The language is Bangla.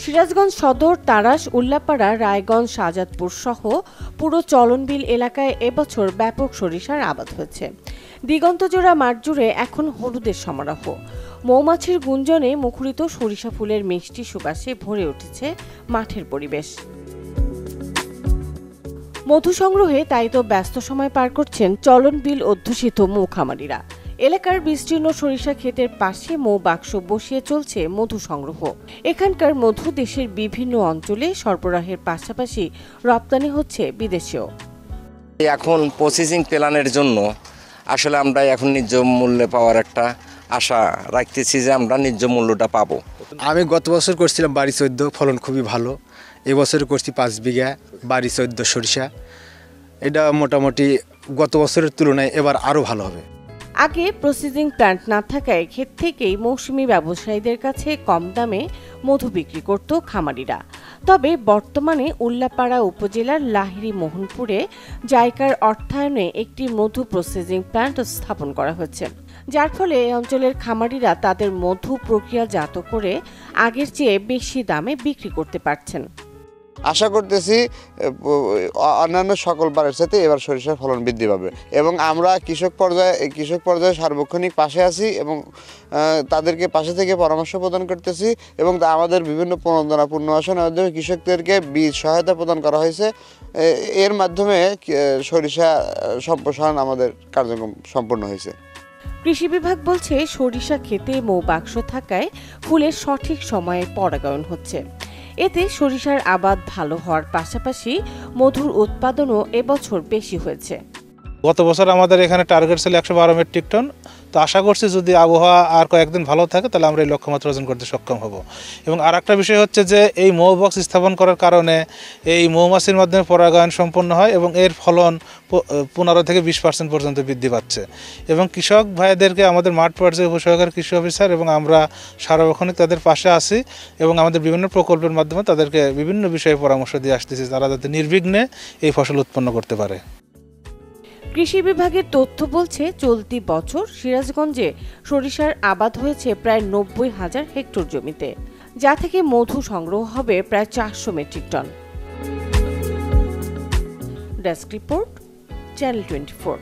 সিরাজগঞ্জ সদর, তাড়াশ, উল্লাপাড়া, রায়গঞ্জ, শাহজাদপুর সহ পুরো চলনবিল এলাকায় এবছর ব্যাপক সরিষার আবাদ হয়েছে। দিগন্তজোড়া মাঠ জুড়ে এখন হলুদের সমারোহ। মৌমাছির গুঞ্জনে মুখরিত সরিষা ফুলের মিষ্টি সুবাসে ভরে উঠেছে মাঠের পরিবেশ। মধু সংগ্রহে তাই তো ব্যস্ত সময় পার করছেন চলনবিল অধ্যুষিত মৌ খামারিরা। এলাকার বিস্তীর্ণ সরিষা ক্ষেতের পাশে মৌ বাক্স বসিয়ে চলছে মধু সংগ্রহ। এখানকার মধু দেশের বিভিন্ন অঞ্চলে সরবরাহের পাশাপাশি রপ্তানি হচ্ছে বিদেশেও। এখন প্রসেসিং প্ল্যানের জন্য আসলে আমরা এখন ন্যায্য মূল্যে পাওয়ার একটা আশা রাখতেছি যে আমরা ন্যায্য মূল্যটা পাবো। আমি গত বছর করছিলাম বাড়ি 14, ফলন খুবই ভালো। এবছর করছি 5 বিঘা, বাড়ি 14 সরিষা। এটা মোটামুটি গত বছরের তুলনায় এবার আরও ভালো হবে। আগে প্রসেসিং প্ল্যান্ট না থাকায় ক্ষেত থেকেই মৌসুমি ব্যবসায়ীদের কাছে কম দামে মধু বিক্রি করত খামারিরা। তবে বর্তমানে উল্লাপাড়া উপজেলার লাহিড়ী মোহনপুরে জাইকার অর্থায়নে একটি মধু প্রসেসিং প্ল্যান্ট স্থাপন করা হয়েছে, যার ফলে এই অঞ্চলের খামারিরা তাদের মধু প্রক্রিয়াজাত করে আগের চেয়ে বেশি দামে বিক্রি করতে পারছেন। আশা করতেছি অন্যান্য সকল বারের সাথে এবার সরিষার ফলন বৃদ্ধি পাবে এবং আমরা কৃষক পর্যায়ে সার্বক্ষণিক পাশে আছি এবং তাদেরকে পাশে থেকে পরামর্শ প্রদান করতেছি এবং আমাদের বিভিন্ন প্রণোদনা পুনর্বাসনের মাধ্যমে কৃষকদেরকে বীজ সহায়তা প্রদান করা হয়েছে। এর মাধ্যমে সরিষা সম্প্রসারণ আমাদের কার্যক্রম সম্পন্ন হয়েছে। কৃষি বিভাগ বলছে, সরিষা ক্ষেতে মৌ বাক্স থাকায় ফুলের সঠিক সময়ে পরাগায়ন হচ্ছে। এতে সরিষার আবাদ ভালো হওয়ার পাশাপাশি মধুর উৎপাদনও এবছর বেশি হয়েছে। গত বছর আমাদের এখানে টার্গেট ছিল 112 মেট্রিক টন। তো আশা করছি যদি আবহাওয়া আর কয়েকদিন ভালো থাকে তাহলে আমরা এই লক্ষ্যমাত্রা অর্জন করতে সক্ষম হব। এবং আর একটা বিষয় হচ্ছে যে এই মৌ বক্স স্থাপন করার কারণে এই মৌমাছির মাধ্যমে পরাগায়ন সম্পন্ন হয় এবং এর ফলন 15 থেকে 20% পর্যন্ত বৃদ্ধি পাচ্ছে। এবং কৃষক ভাইদেরকে আমাদের মাঠ পর্যায়ে উপসহকারী কৃষি অফিসার এবং আমরা সার্বক্ষণিক তাদের পাশে আছি এবং আমাদের বিভিন্ন প্রকল্পের মাধ্যমে তাদেরকে বিভিন্ন বিষয়ে পরামর্শ দিয়ে আসতেছি, তারা যাতে নির্বিঘ্নে এই ফসল উৎপন্ন করতে পারে। কৃষি বিভাগের তথ্য বলছে, চলতি বছর সিরাজগঞ্জে সরিষার আবাদ হয়েছে প্রায় 90,000 হেক্টর জমিতে, যা থেকে মধু সংগ্রহ হবে প্রায় 400 metric ton. Desk report, channel 24।